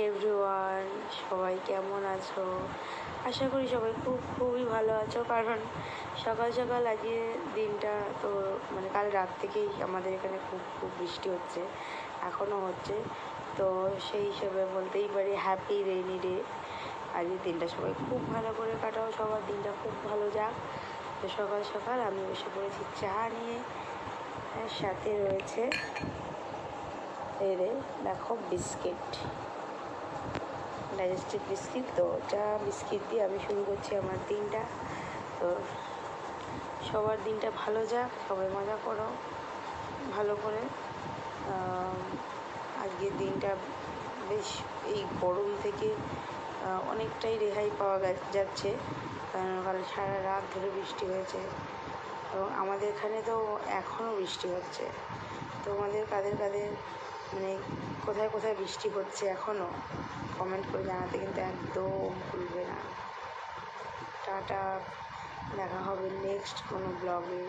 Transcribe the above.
Everyone, সবাই কেমন আছো? আশা করি সবাই খুবই ভালো আছো। কারণ সকাল সকাল আজকে দিনটা তো কাল রাত থেকেই আমাদের এখানে খুব বৃষ্টি হচ্ছে, এখনও হচ্ছে। তো সেই হিসেবে বলতেই পারি হ্যাপি রেইনি ডে। আজকের দিনটা সবাই খুব ভালো করে কাটাও, সবার দিনটা খুব ভালো যাক। তো সকাল সকাল আমি বসে পড়েছি চা নিয়ে, সাথে রয়েছে দেখো বিস্কিট, ডাইজেস্টিভ বিস্কিট। তো চা বিস্কিট দিয়ে আমি শুরু করছি আমার দিনটা। তো সবার দিনটা ভালো যাক, সবাই মজা করো ভালো করে। আজকের দিনটা বেশ এই গরম থেকে অনেকটাই রেহাই পাওয়া যাচ্ছে, কারণ সারা রাত ধরে বৃষ্টি হয়েছে এবং আমাদের এখানে তো এখনও বৃষ্টি হচ্ছে। তোমাদের কাদের কোথায় কোথায় বৃষ্টি হচ্ছে এখনও কমেন্ট করে জানাতে কিন্তু একদম ভুলবে না। টাটা, দেখা হবে নেক্সট কোনো ব্লগে।